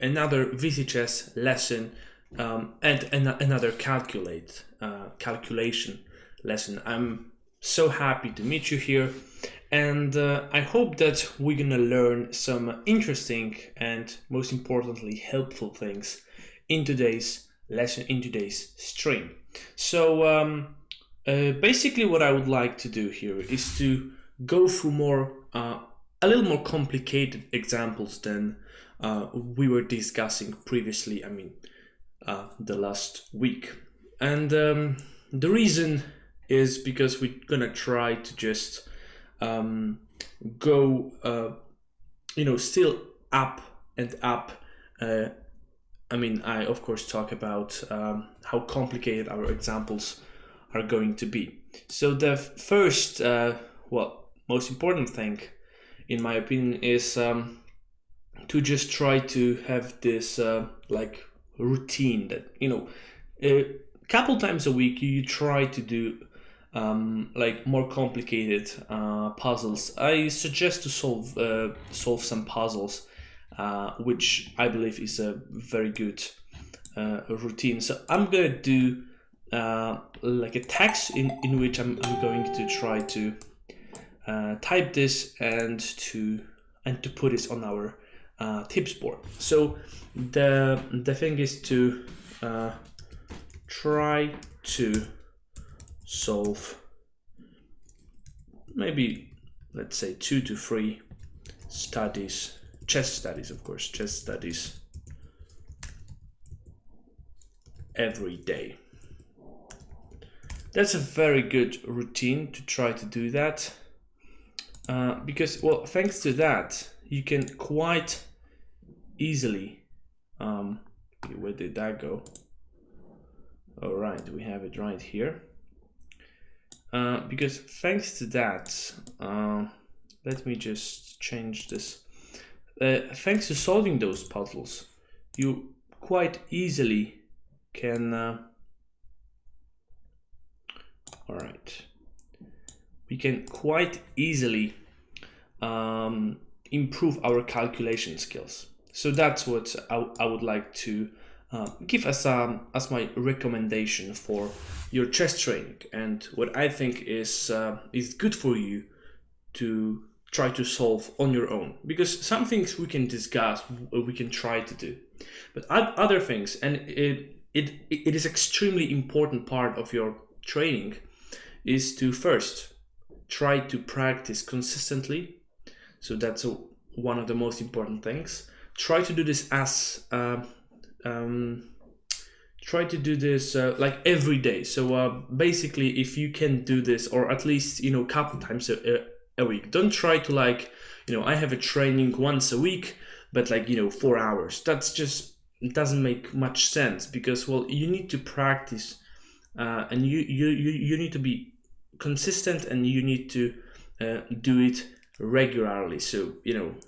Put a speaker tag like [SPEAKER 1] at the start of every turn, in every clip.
[SPEAKER 1] another vcchess lesson and another calculation lesson. I'm so happy to meet you here, and I hope that we're gonna learn some interesting and most importantly helpful things in today's lesson, in today's stream. So basically what I would like to do here is to go through a little more complicated examples than we were discussing previously, the last week. And the reason is because we're gonna try to just go still up and up. I of course talk about how complicated our examples are going to be. So the first most important thing in my opinion is to just try to have this routine that a couple times a week you try to do more complicated puzzles. I suggest to solve some puzzles, which I believe is a very good routine. So I'm gonna do a text in which I'm going to try to type this and to put this on our tips board. So the thing is to try to solve maybe, let's say, 2 to 3 studies, chess studies every day. That's a very good routine to try to do that, because, well, thanks to that, you can quite easily, where did that go? All right, we have it right here. Because thanks to that, let me just change this. Thanks to solving those puzzles, you quite easily can, all right, we can quite easily improve our calculation skills. So that's what I would like to give as my recommendation for your chess training, and what I think is good for you to try to solve on your own. Because some things we can discuss, we can try to do, but other things, and it is extremely important part of your training, is to first try to practice consistently. So that's one of the most important things. Try to do this every day. So basically, if you can do this, or at least a couple times a week. Don't try to I have a training once a week, but 4 hours. That's just, it doesn't make much sense, because, well, you need to practice, and you need to be consistent, and you need to do it regularly. So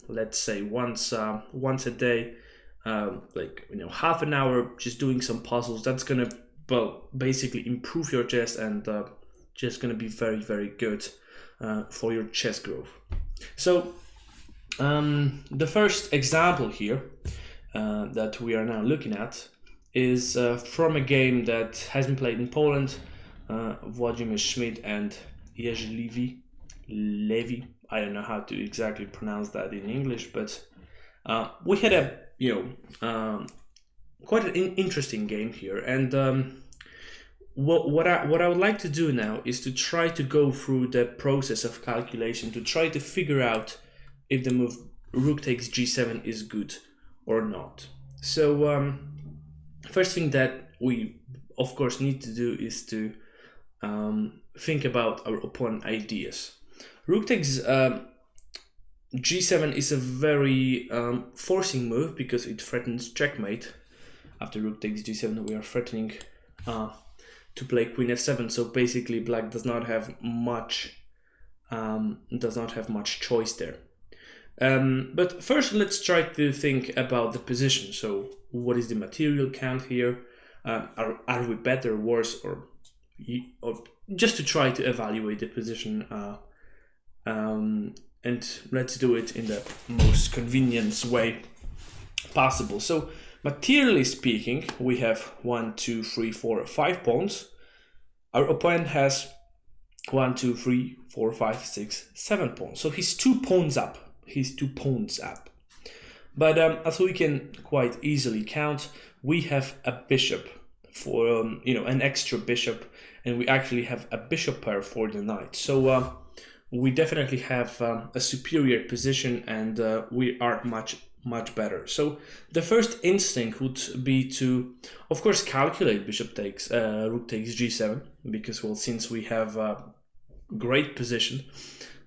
[SPEAKER 1] let's say once a day, half an hour, just doing some puzzles. That's gonna basically improve your chess, and just gonna be very, very good for your chess growth. So the first example here that we are now looking at is from a game that has been played in Poland. Władimir Schmidt and Jerzy Levy. I don't know how to exactly pronounce that in English, but we had a quite an interesting game here. And what I would like to do now is to try to go through the process of calculation to try to figure out if the move rook takes g7 is good or not. So first thing that we of course need to do is to think about our opponent ideas. Rook takes g7 is a very forcing move, because it threatens checkmate. After rook takes g7, we are threatening to play queen f7. So basically, black does not have much choice there. But first, let's try to think about the position. So what is the material count here? Are we better, worse, or just to try to evaluate the position? And let's do it in the most convenient way. possible. So materially speaking, we have 1, 2, 3, 4, 5 pawns. Our opponent has 1, 2, 3, 4, 5, 6, 7 pawns. So he's 2 pawns up. He's 2 pawns up. But as we can quite easily count, we have a bishop for an extra bishop, and we actually have a bishop pair for the knight. So we definitely have a superior position, and we are much better. So the first instinct would be to, of course, calculate rook takes g7, because, well, since we have a great position,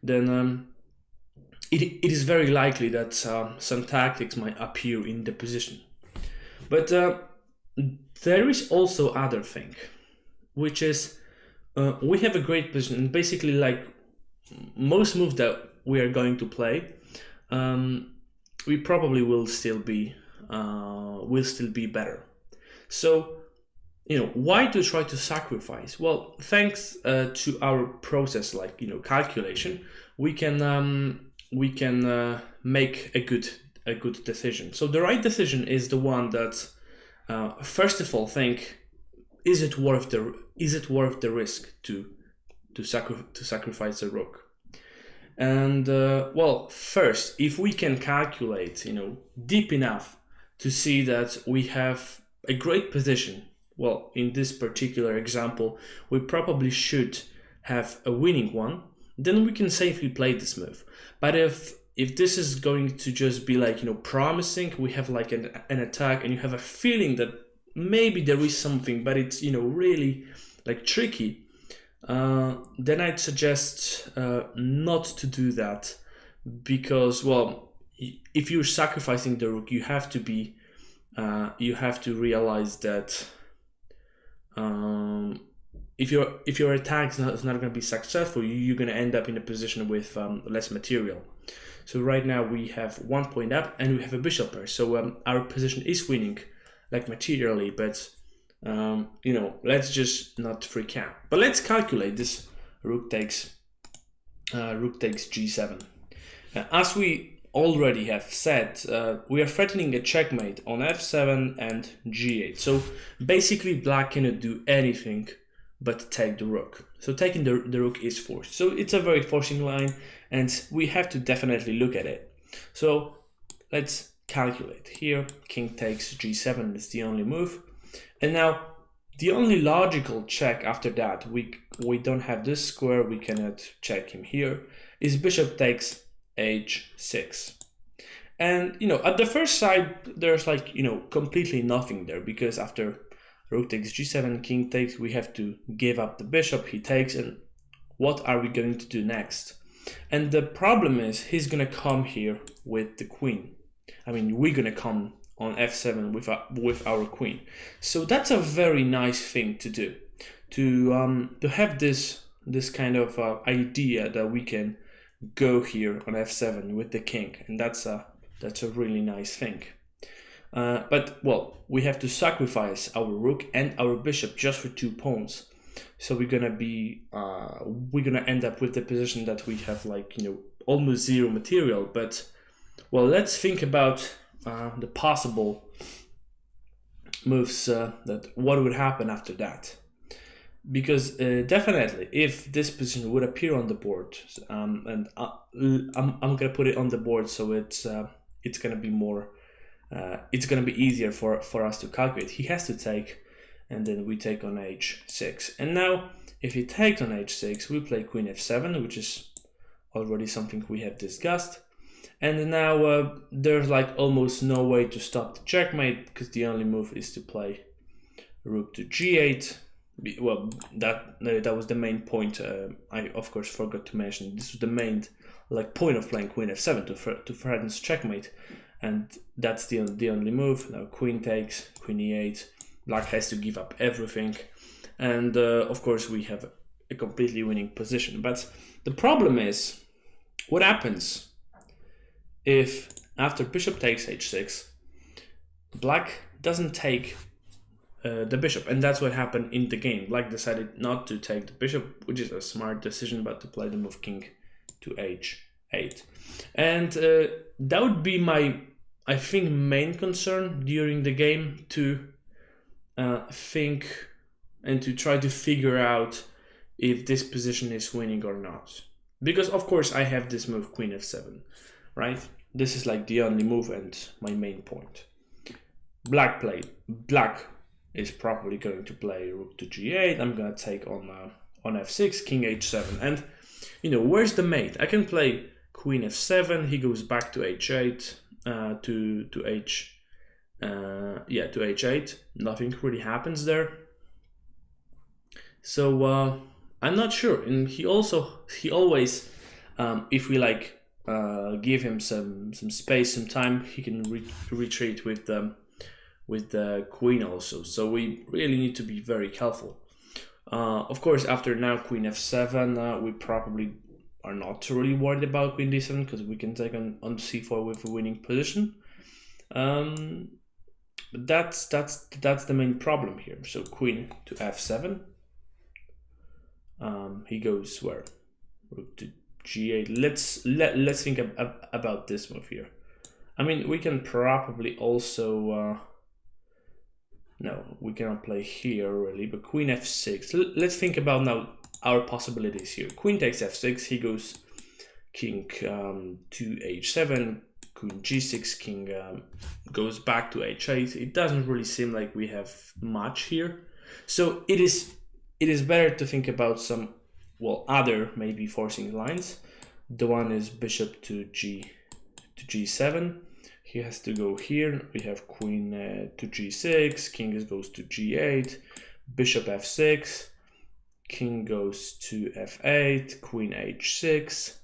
[SPEAKER 1] then it is very likely that some tactics might appear in the position. But there is also other thing, which is we have a great position, and basically, like most moves that we are going to play, we probably will still be better. So why to try to sacrifice? Well, thanks to our process, like calculation, we can make a good decision. So the right decision is the one that first of all think, is it worth the risk to sacrifice a rook? And well, first, if we can calculate deep enough to see that we have a great position, well, in this particular example we probably should have a winning one, then we can safely play this move. But if this is going to just be like promising, we have like an attack, and you have a feeling that maybe there is something, but it's really like tricky, then I'd suggest not to do that, because, well, if you're sacrificing the rook, you have to realize that if your attack is not going to be successful, you're going to end up in a position with less material. So right now we have 1 point up, and we have a bishop pair, so our position is winning, like materially, but let's just not freak out. But let's calculate this rook takes g7. As we already have said, we are threatening a checkmate on f7 and g8. So basically black cannot do anything but take the rook. So taking the rook is forced. So it's a very forcing line, and we have to definitely look at it. So let's calculate here. King takes g7 is the only move. And now the only logical check after that, we don't have this square, we cannot check him here, is bishop takes h6. And at the first sight there's like completely nothing there, because after rook takes g7, king takes, we have to give up the bishop, he takes, and what are we going to do next? And the problem is he's gonna come here with the queen. I mean, we're gonna come on f7 with our queen. So that's a very nice thing to do, to have this kind of idea that we can go here on f7 with the king, and that's a really nice thing. But, well, we have to sacrifice our rook and our bishop just for 2 pawns. So we're gonna end up with the position that we have like almost zero material. But, well, let's think about the possible moves, that what would happen after that, because definitely if this position would appear on the board, and I'm gonna put it on the board, so it's gonna be more it's gonna be easier for us to calculate. He has to take, and then we take on h6. And now if he takes on h6, we play queen f7, which is already something we have discussed. And now there's like almost no way to stop the checkmate, because the only move is to play rook to g8. Well, that was the main point. I of course forgot to mention this was the main point of playing queen f7 to threaten checkmate, and that's the only move. Now queen takes, queen e8. Black has to give up everything, and of course we have a completely winning position. But the problem is, what happens if after bishop takes h6, black doesn't take the bishop? And that's what happened in the game. Black decided not to take the bishop, which is a smart decision, but to play the move king to h8. And that would be my I think, main concern during the game to think and to try to figure out if this position is winning or not. Because of course I have this move queen f7, right? This is like the only move and my main point. Black is probably going to play rook to g8. I'm gonna take on f6, king h7, and where's the mate? I can play queen f7. He goes back to h8, to h8. Nothing really happens there. So I'm not sure. And he always, if we like give him some space, some time, he can retreat with the queen also. So we really need to be very careful. Of course, after now queen f7, we probably are not really worried about queen d7 because we can take on c4 with a winning position. But that's the main problem here. So queen to f7. He goes where? Rook to g8. Let's think about this move here. I mean, we can probably also no, we cannot play here really, but queen f6. Let's think about now our possibilities here. Queen takes f6. He goes king to h7. Queen g6. King goes back to h8. It doesn't really seem like we have much here. So it is better to think about some, well, other maybe forcing lines. The one is bishop to g7. He has to go here. We have queen to g6. King goes to g8. Bishop f6. King goes to f8. Queen h6.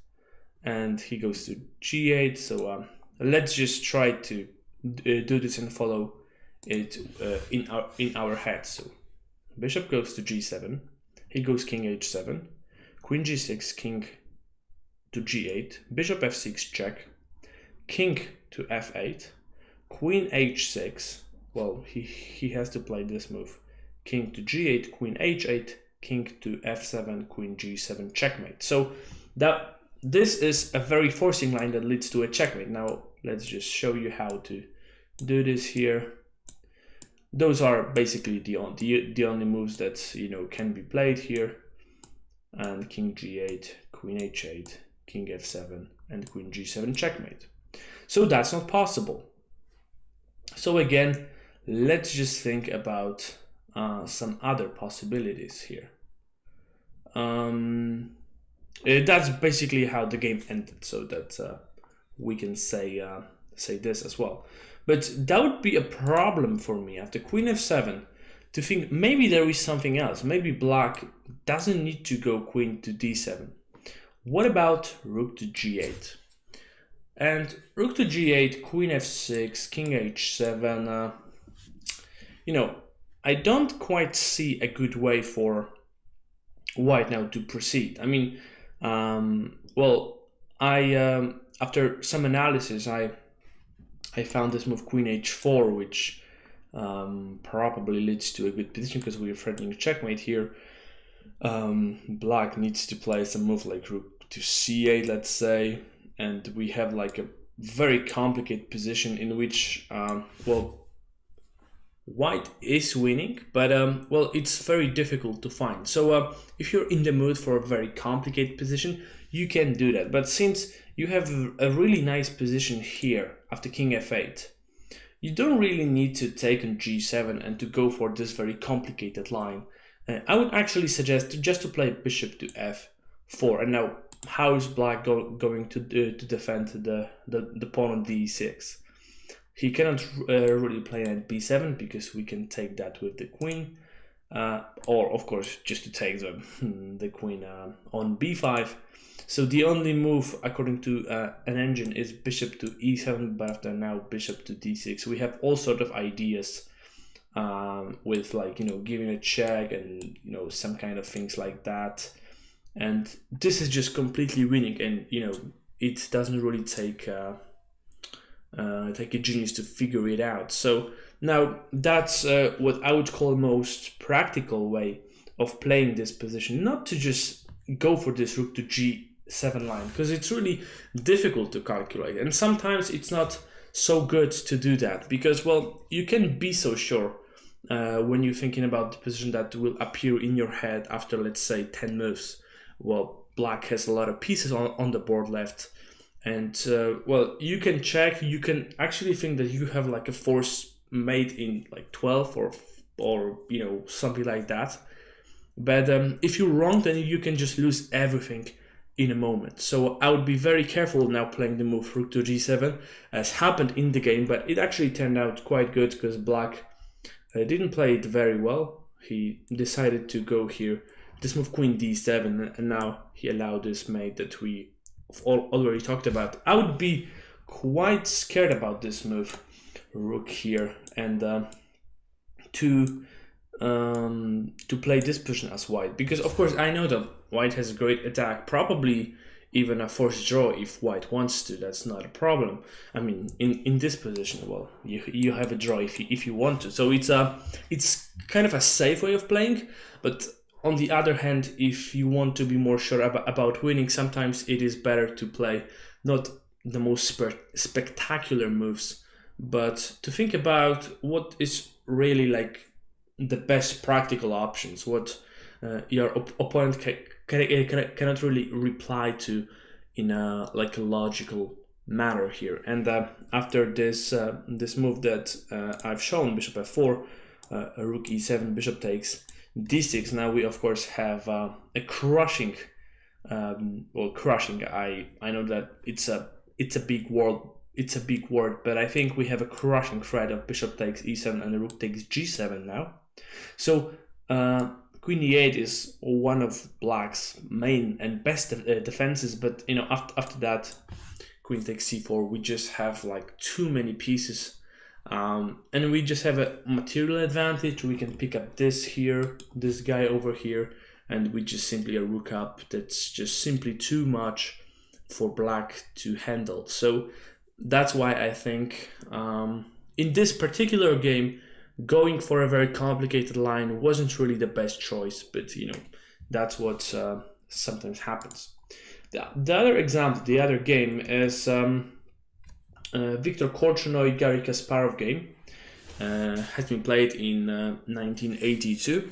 [SPEAKER 1] And he goes to g8. So let's just try to do this and follow it in our head. So bishop goes to g7. He goes king h7. Queen g6. King to g8. Bishop f6 check. King to f8. Queen h6. Well, he has to play this move. King to g8. Queen h8. King to f7. Queen g7 checkmate. So this is a very forcing line that leads to a checkmate. Now let's just show you how to do this here. Those are basically the only moves that can be played here. And king g8, queen h8, king f7, and queen g7 checkmate. So that's not possible. So again, let's just think about some other possibilities here. That's basically how the game ended, so that we can say this as well. But that would be a problem for me after queen f7 to think maybe there is something else. Maybe black doesn't need to go queen to d7. What about rook to g8? And rook to g8, queen f6, king h7. I don't quite see a good way for white now to proceed. I mean, after some analysis, I found this move queen h4, which probably leads to a good position because we are threatening checkmate here. Black needs to play some move like rook to c8, let's say, and we have like a very complicated position in which, white is winning, but it's very difficult to find. So if you're in the mood for a very complicated position, you can do that. But since you have a really nice position here after king f8, you don't really need to take on g7 and to go for this very complicated line. I would actually suggest just to play bishop to f4. And now, how is black going to defend the pawn on d6? He cannot really play at b7 because we can take that with the queen, or of course just to take the queen on b5. So the only move according to an engine is bishop to e7, but after now bishop to d6. We have all sort of ideas with giving a check and some kind of things like that. And this is just completely winning, and it doesn't really take a genius to figure it out. So now that's what I would call most practical way of playing this position, not to just go for this rook to g7 line, because it's really difficult to calculate, and sometimes it's not so good to do that, because, well, you can be so sure when you're thinking about the position that will appear in your head after, let's say, 10 moves. Well, black has a lot of pieces on the board left, and well, you can check, you can actually think that you have like a force made in like 12 or you know, something like that. But if you're wrong, then you can just lose everything in a moment. So I would be very careful now playing the move rook to g7, as happened in the game, but it actually turned out quite good because black didn't play it very well. He decided to go here, this move queen d7, and now he allowed this mate that we already talked about. I would be quite scared about this move, rook here, and to play this position as white, because of course I know that white has a great attack, probably even a forced draw if white wants to. That's not a problem. I mean, in this position, well, you have a draw if you want to. So it's kind of a safe way of playing. But on the other hand, if you want to be more sure about winning, sometimes it is better to play not the most spectacular moves, but to think about what is really like the best practical options, what your opponent cannot really reply to in a like a logical manner here. And after this this move that I've shown, bishop f4, rook e7, bishop takes d6. Now we of course have a crushing, well, crushing. I know that it's a big word. It's a big word, but I think we have a crushing threat of bishop takes e7 and the rook takes g7 now. So queen e8 is one of black's main and best defenses, but you know, after that, queen takes c4, we just have like too many pieces, and we just have a material advantage. We can pick up this here, this guy over here, and we just simply a rook up. That's just simply too much for black to handle. So that's why I think in this particular game, going for a very complicated line wasn't really the best choice, but you know, that's what sometimes happens. The other example, the other game is Viktor Korchnoi Garry Kasparov game. Has been played in 1982.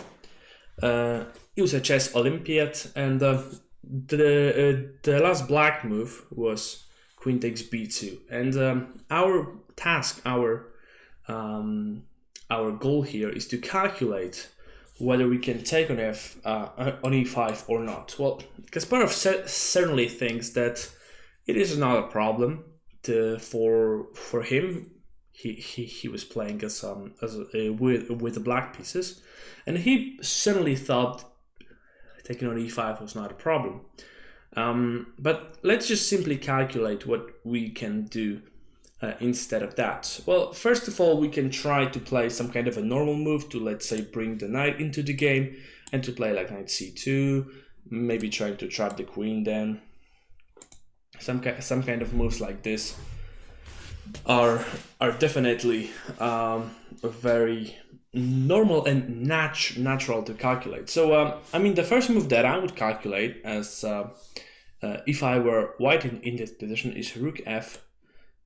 [SPEAKER 1] He was a chess Olympiad, and the last black move was queen takes b2, and our task, our goal here is to calculate whether we can take on on e5 or not. Well, Kasparov certainly thinks that it is not a problem for him. He was playing with the black pieces, and he certainly thought taking on e5 was not a problem. But let's just simply calculate what we can do instead of that. Well, first of all, we can try to play some kind of a normal move to, let's say, bring the knight into the game, and to play like knight c2, maybe trying to trap the queen. Then some kind of moves like this are definitely very normal and natural to calculate. So I mean, the first move that I would calculate as if I were white in this position is rook f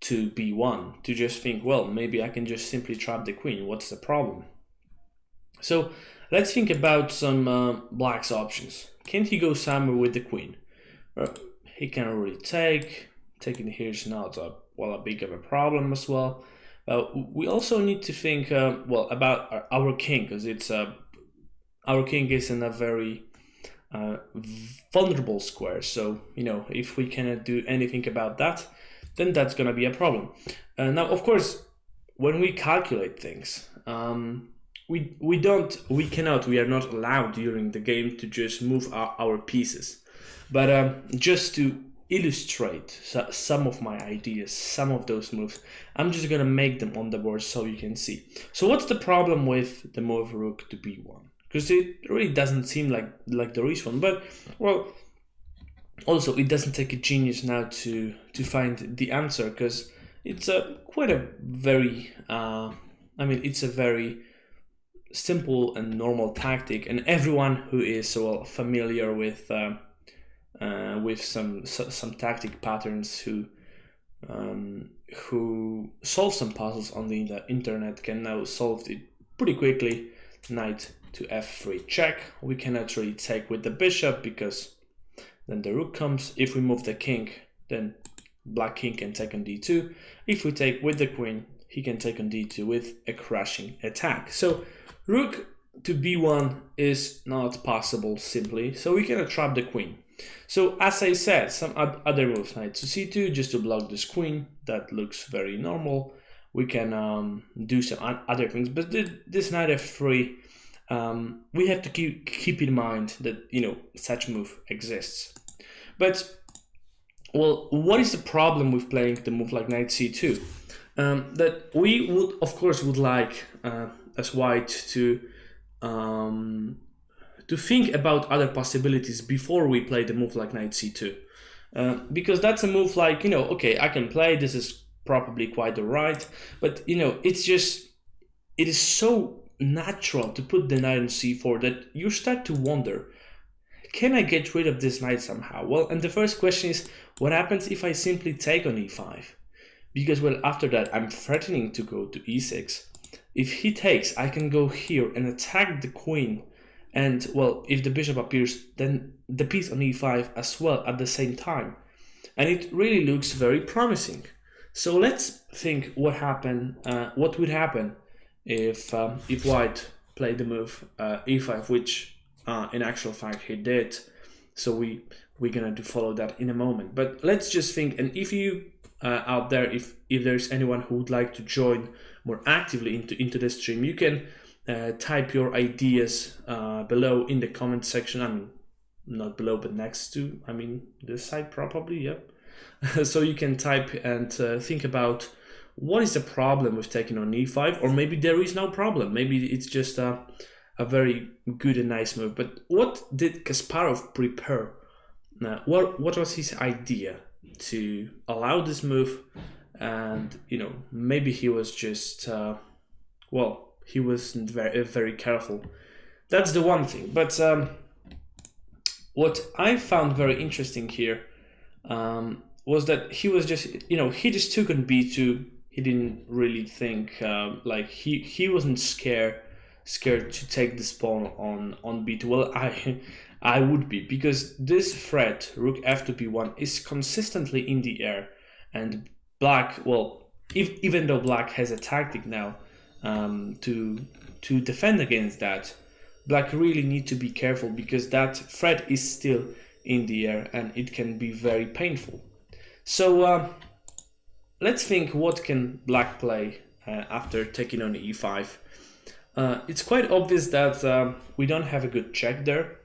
[SPEAKER 1] to b1, to just think, well, maybe I can just simply trap the queen. What's the problem? So let's think about some black's options. Can't he go somewhere with the queen? He cannot really take. Taking here is not a big of a problem as well. We also need to think well about our king, because it's our king is in a very vulnerable square. So you know, if we cannot do anything about that, then that's gonna be a problem. Now, of course, when we calculate things, we are not allowed during the game to just move our pieces. But just to illustrate some of my ideas, some of those moves, I'm just gonna make them on the board so you can see. So what's the problem with the move rook to b1? Because it really doesn't seem like there is one, but well, also it doesn't take a genius now to find the answer, because it's quite a very I mean, it's a very simple and normal tactic, and everyone who is well familiar with some tactic patterns, who who solves some puzzles on the internet can now solve it pretty quickly. Knight to f3 check. We cannot really take with the bishop because then the rook comes. If we move the king, then black king can take on d2. If we take with the queen, he can take on d2 with a crashing attack. So rook to b1 is not possible simply, so we cannot trap the queen. So as I said, some other moves, knight to c2 just to block this queen. That looks very normal. We can do some other things, but this knight f3, we have to keep in mind that, you know, such move exists. But well, what is the problem with playing the move like knight c2? That we would, of course, would like as white to think about other possibilities before we play the move like knight c2, because that's a move like, you know, okay, I can play, this is probably quite alright, but you know, it is so natural to put the knight on c4 that you start to wonder, can I get rid of this knight somehow? Well, and the first question is, what happens if I simply take on e5? Because, well, after that I'm threatening to go to e6. If he takes, I can go here and attack the queen, and well, if the bishop appears, then the piece on e5 as well at the same time, and it really looks very promising. So let's think what would happen if white played the move e5, which in actual fact he did. So we're gonna follow that in a moment. But let's just think, and if you out there, if there's anyone who would like to join more actively into the stream, you can type your ideas below in the comment section. I mean, not below, but next to, I mean, this side probably, yep. So you can type and think about what is the problem with taking on e5, or maybe there is no problem. Maybe it's just a very good and nice move. But what did Kasparov prepare? What was his idea to allow this move? And you know, maybe he was just well, he wasn't very careful. That's the one thing. But what I found very interesting here was that he was just, you know, he just took on b2. He didn't really think like he wasn't scared to take this pawn on b2. Well, I would be, because this threat rook f to b1 is consistently in the air, and black, well, even though black has a tactic now to defend against that, black really need to be careful, because that threat is still in the air and it can be very painful. So let's think, what can black play after taking on e5. It's quite obvious that we don't have a good check there,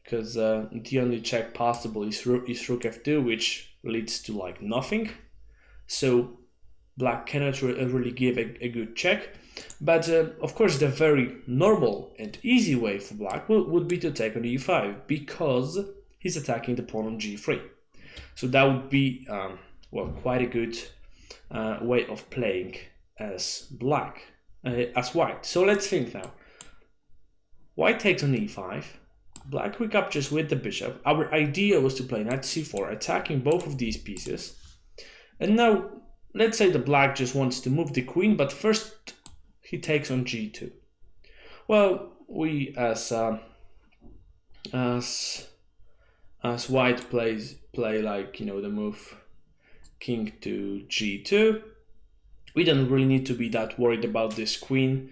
[SPEAKER 1] because the only check possible is rook f2, which leads to like nothing. So black cannot really give a good check. But of course, the very normal and easy way for black would be to take on e5, because he's attacking the pawn on g3. So that would be well, quite a good way of playing as black, as white. So let's think now. White takes on e5. Black recaptures with the bishop. Our idea was to play knight c4, attacking both of these pieces. And now, let's say the black just wants to move the queen, but first he takes on g2. Well, we as white play like, you know, the move king to g2. We don't really need to be that worried about this queen,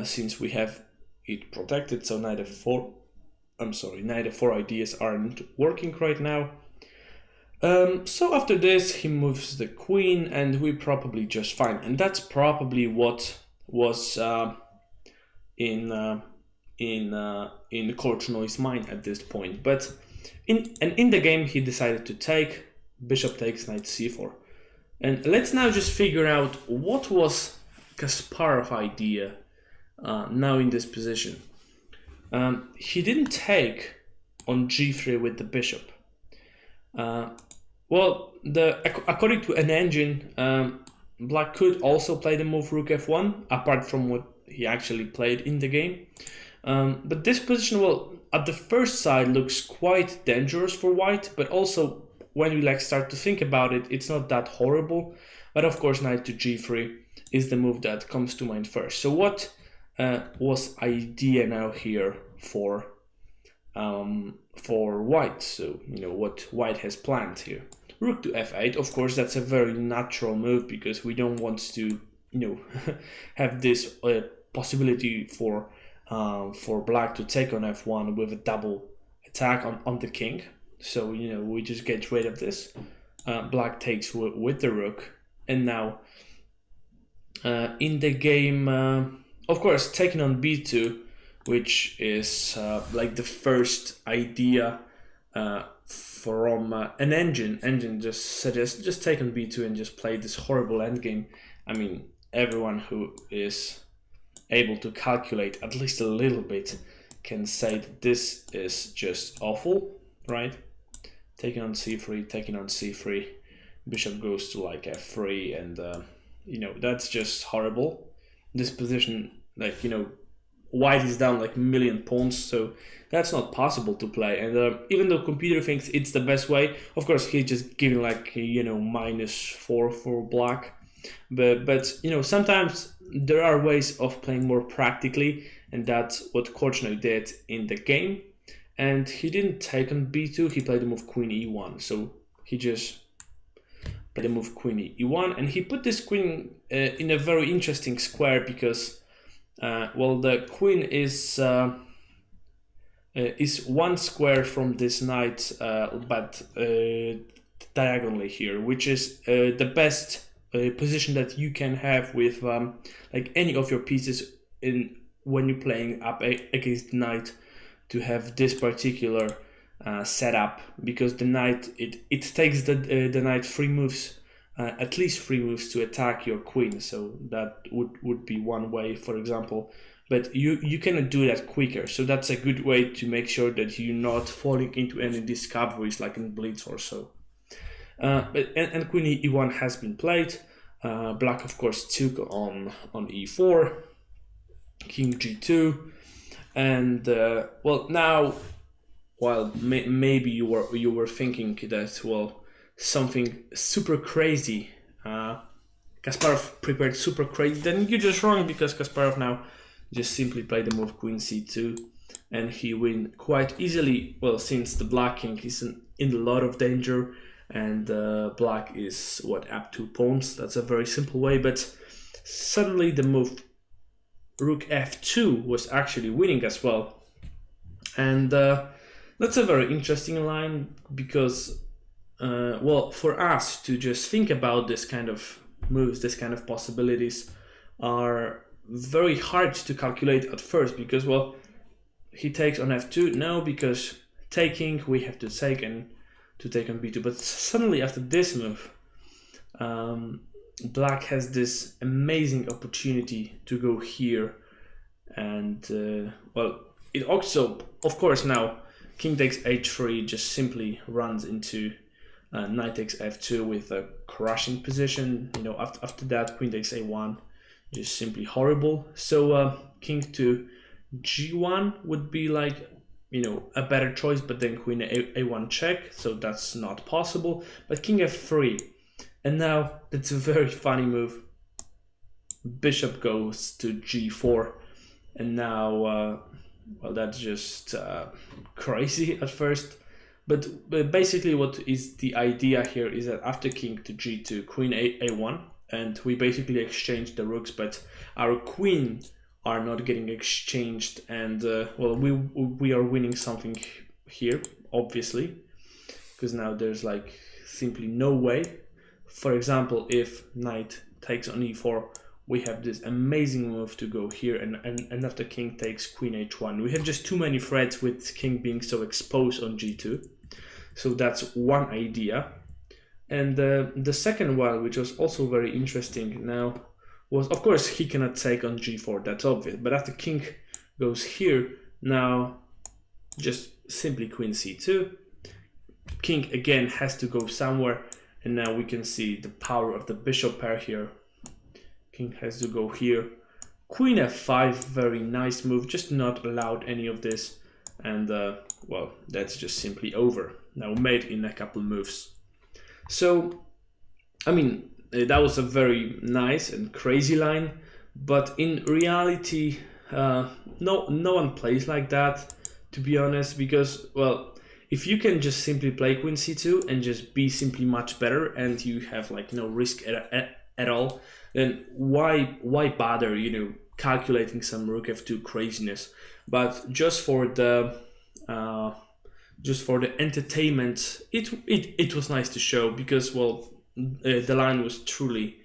[SPEAKER 1] since we have it protected. So knight f4. Knight f4 ideas aren't working right now. So after this, he moves the queen, and we probably just fine. And that's probably what was in Korchnoy's mind at this point. But in the game, he decided to take. Bishop takes knight c4. And let's now just figure out what was Kasparov's idea now in this position. He didn't take on g3 with the bishop. Well, according to an engine, black could also play the move rook f1, apart from what he actually played in the game. But this position, well, at the first sight looks quite dangerous for white, but also when we like start to think about it, it's not that horrible. But of course, knight to g3 is the move that comes to mind first. So what was idea now here for white? So what white has planned here. Rook to f8. Of course, that's a very natural move because we don't want to have this possibility for black to take on f1 with a double attack on the king. So we just get rid of this. Black takes with the rook, and now in the game, of course, taking on b2, which is like the first idea from an engine. Engine just suggests just take on b2 and just play this horrible endgame. I mean, everyone who is able to calculate at least a little bit can say that this is just awful, right? Taking on c3, taking on c3, bishop goes to like f3, and that's just horrible. This position, like white is down like a million pawns, so that's not possible to play. And even though computer thinks it's the best way, of course he's just giving like -4 for black. But sometimes there are ways of playing more practically, and that's what Korchnoi did in the game. And he didn't take on b2, he played the move queen e1. So he just played the move queen e1, and he put this queen in a very interesting square because well, the queen is one square from this knight, but diagonally here, which is the best position that you can have with like any of your pieces when you're playing up against knight, to have this particular setup, because the knight it takes the knight 3 moves, at least 3 moves to attack your queen. So that would be one way, for example, but you cannot do that quicker. So that's a good way to make sure that you're not falling into any discoveries like in Blitz or so. And queen e1 has been played. Black of course took on e4, king g2, and well, now while maybe you were thinking that, well, something super crazy, Kasparov prepared super crazy, then you're just wrong, because Kasparov now just simply played the move queen c2, and he win quite easily. Well, since the black king is in a lot of danger, and black is up 2 pawns. That's a very simple way, but suddenly the move rook f2 was actually winning as well. And that's a very interesting line, because well, for us to just think about this kind of moves, this kind of possibilities are very hard to calculate at first, because, well, he takes on f2, no, because taking, we have to take and to take on b2. But suddenly after this move, black has this amazing opportunity to go here, and well, it also, of course, now king takes h3 just simply runs into knight takes f2 with a crushing position. After that, queen takes a1 is simply horrible. So king to g1 would be like a better choice, but then queen a1 check, so that's not possible. But king f3, and now that's a very funny move. Bishop goes to g4, and now well, that's just crazy at first. But basically what is the idea here is that after king to g2, queen a1, and we basically exchange the rooks, but our queen are not getting exchanged, and well, we are winning something here, obviously, because now there's like simply no way. For example, if knight takes on e4, we have this amazing move to go here, and after king takes queen h1, we have just too many threats with king being so exposed on g2. So that's one idea. And the second one, which was also very interesting now, was, of course, he cannot take on g4, that's obvious, but after king goes here, now just simply queen c2, king again has to go somewhere, and now we can see the power of the bishop pair here. King has to go here, queen f5, very nice move, just not allowed any of this, and well, that's just simply over, now made in a couple moves. So I mean, that was a very nice and crazy line, but in reality, no one plays like that, to be honest. Because, well, if you can just simply play Queen C2 and just be simply much better, and you have like no risk at all, then why bother, calculating some Rook F2 craziness? But just for the entertainment, it was nice to show, because, well, the line was truly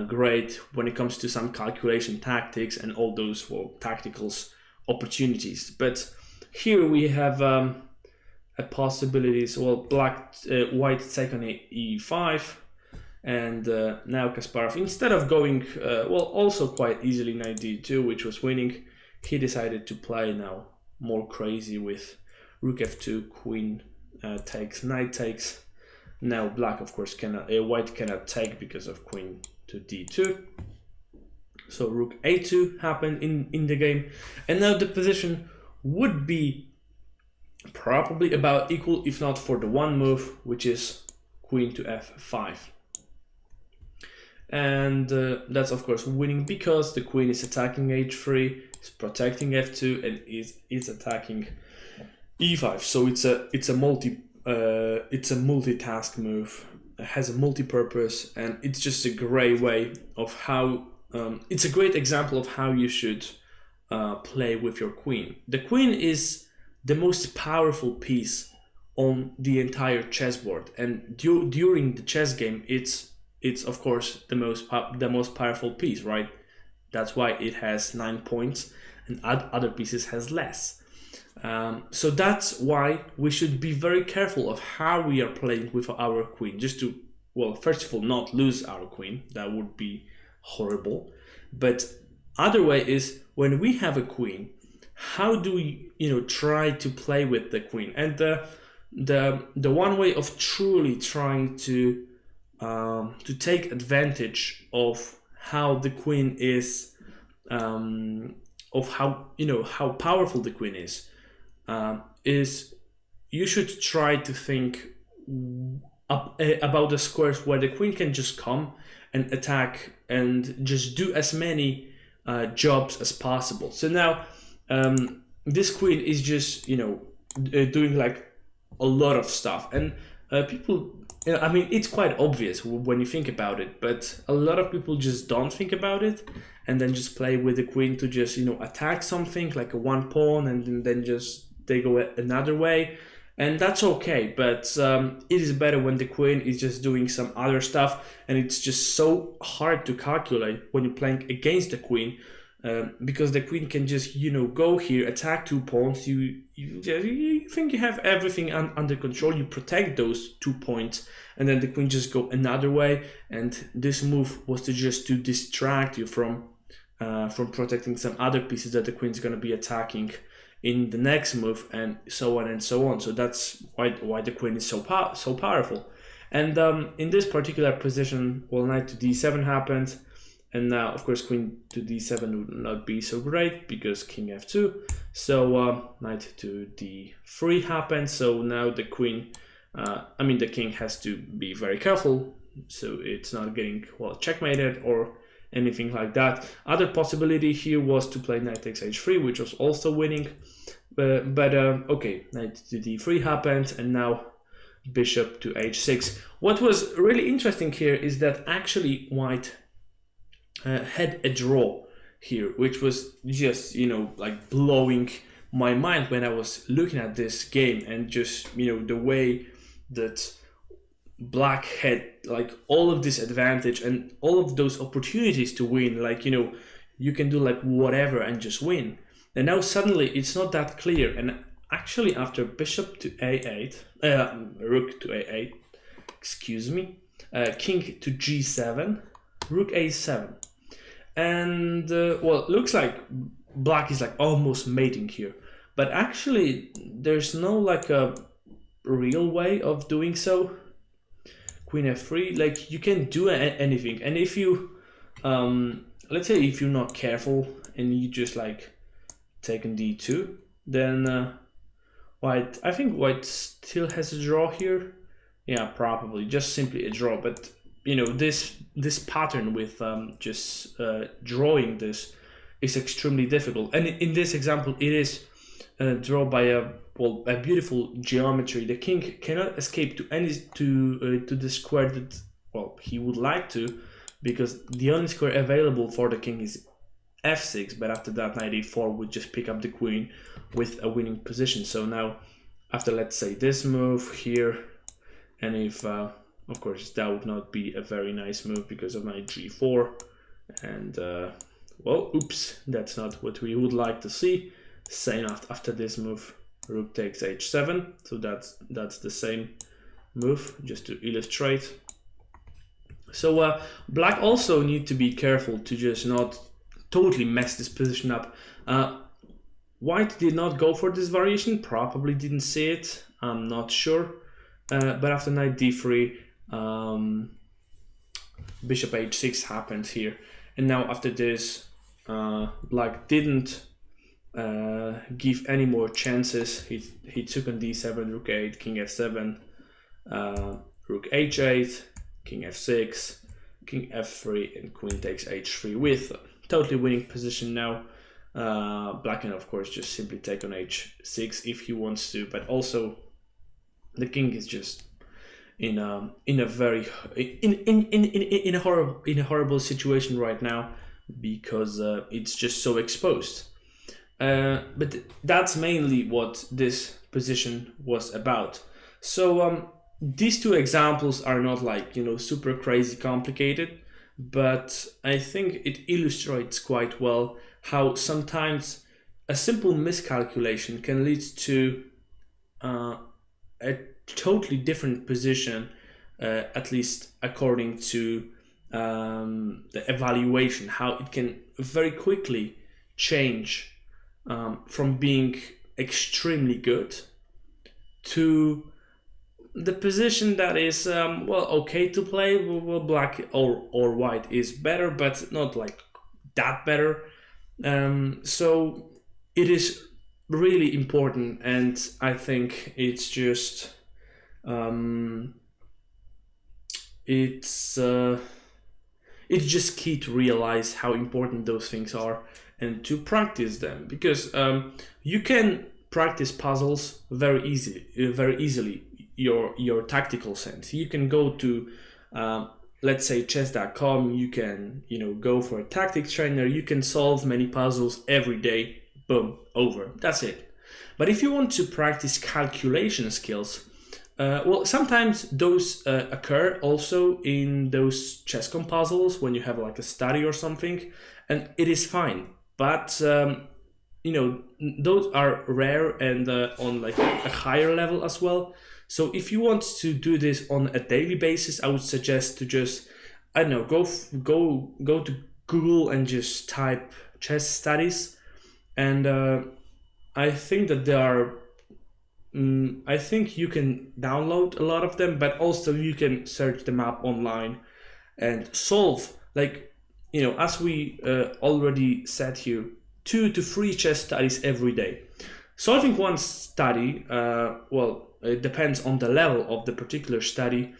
[SPEAKER 1] great when it comes to some calculation tactics and all those, well, tacticals opportunities. But here we have a possibilities. Well, white take on e5, and now Kasparov, instead of going also quite easily knight d2, which was winning, he decided to play now more crazy with Rook f2, Queen takes, Knight takes. Now black, of course, white cannot take because of Queen to d2. So Rook a2 happened in the game, and now the position would be probably about equal, if not for the one move, which is Queen to f5. And that's of course winning, because the Queen is attacking h3, is protecting f2, and is attacking e5. So it's a multitask move. It has a multi-purpose, and it's just a great way of how it's a great example of how you should play with your queen. The queen is the most powerful piece on the entire chessboard, and during the chess game, it's of course the most powerful piece, right? That's why it has 9 points, and other pieces has less. So that's why we should be very careful of how we are playing with our queen, just to, well, first of all, not lose our queen. That would be horrible. But other way is, when we have a queen, how do we, try to play with the queen? And the one way of truly trying to take advantage of how the queen is, of how powerful the queen is you should try to think about the squares where the queen can just come and attack and just do as many jobs as possible. So now this queen is just doing like a lot of stuff, and people, I mean, it's quite obvious when you think about it, but a lot of people just don't think about it, and then just play with the queen to just attack something like a one pawn, and then just they go another way, and that's okay. But it is better when the queen is just doing some other stuff, and it's just so hard to calculate when you're playing against the queen, because the queen can just go here, attack 2 pawns. You think you have everything under control, you protect those 2 points, and then the queen just go another way, and this move was to distract you from protecting some other pieces that the queen's going to be attacking in the next move, and so on and so on. So that's why the queen is so powerful. And in this particular position, well, knight to d7 happened, and now of course queen to d7 would not be so great because king f2. So knight to d3 happened. So now the queen, the king has to be very careful so it's not getting, well, checkmated or anything like that. Other possibility here was to play knight takes h3, which was also winning, but okay, knight to d3 happened, and now bishop to h6. What was really interesting here is that actually white had a draw here, which was just like blowing my mind when I was looking at this game, and just the way that black had like all of this advantage and all of those opportunities to win, like you can do like whatever and just win. And now suddenly it's not that clear, and actually after bishop to a8, rook to a8, excuse me, king to g7, rook a7, and well, it looks like black is like almost mating here, but actually there's no like a real way of doing so. Queen f3, like you can do anything, and if you let's say if you're not careful and you just like take on d2, then I think white still has a draw here. Yeah, probably just simply a draw. But you know, this pattern with just drawing this is extremely difficult. And in this example, it is drawn by a beautiful geometry. The king cannot escape to the square that he would like to, because the only square available for the king is f6. But after that, knight e4 would just pick up the queen with a winning position. So now, after let's say this move here, and if of course that would not be a very nice move because of knight g4, and well, oops, that's not what we would like to see. Same after this move, rook takes h7. So that's the same move, just to illustrate. So black also need to be careful to just not totally mess this position up. White did not go for this variation, probably didn't see it, I'm not sure. But after knight d3, bishop h6 happened here. And now after this, black didn't give any more chances. He took on d7, rook 8, king f7, rook h8, king f6, king f3, and queen takes h3 with totally winning position now. Black can of course just simply take on h6 if he wants to, but also the king is just in a horrible situation right now, because it's just so exposed. But that's mainly what this position was about. So these two examples are not like, you know, super crazy complicated, but I think it illustrates quite well how sometimes a simple miscalculation can lead to a totally different position, at least according to the evaluation, how it can very quickly change from being extremely good to the position that is well, okay to play. Well, black or white is better, but not like that better. So it is really important, and I think it's just it's just key to realize how important those things are and to practice them, because you can practice puzzles very easily. Your tactical sense. You can go to let's say chess.com. You can, you know, go for a tactics trainer. You can solve many puzzles every day. Boom, over. That's it. But if you want to practice calculation skills, well, sometimes those occur also in those chess.com puzzles when you have like a study or something, and it is fine. But you know, those are rare and on like a higher level as well. So if you want to do this on a daily basis, I would suggest to just, I don't know, go to Google and just type chess studies, and I think that there are. I think you can download a lot of them, but also you can search them up online and solve, like, you know, as we already said here, 2 to 3 chess studies every day. Solving one study, well, it depends on the level of the particular study,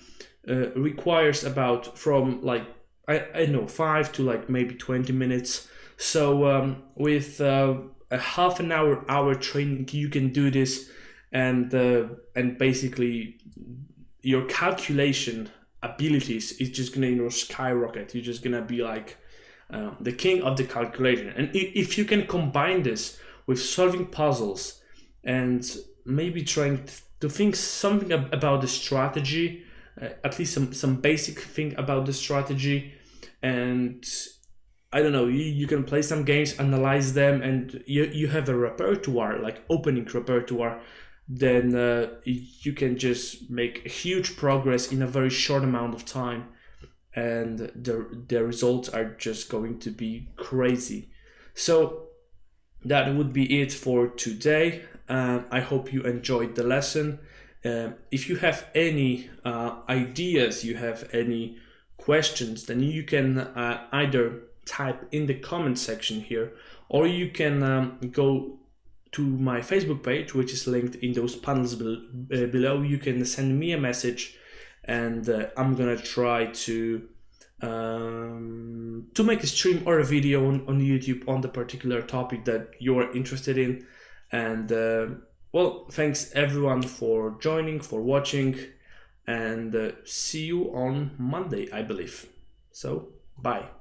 [SPEAKER 1] requires about from like, I know, 5 to like maybe 20 minutes. So with a half an hour training, you can do this, and basically your calculation abilities is just gonna, you know, skyrocket. You're just gonna be like the king of the calculation. And if you can combine this with solving puzzles and maybe trying to think something about the strategy, at least some basic thing about the strategy, and I don't know, you can play some games, analyze them, and you have a repertoire, like opening repertoire, then you can just make huge progress in a very short amount of time, and the results are just going to be crazy. So that would be it for today. I hope you enjoyed the lesson. If you have any ideas, you have any questions, then you can either type in the comment section here, or you can go to my Facebook page, which is linked in those panels below. You can send me a message, and I'm gonna try to make a stream or a video on YouTube on the particular topic that you're interested in. And well, thanks everyone for joining, for watching, and see you on Monday, I believe. So bye.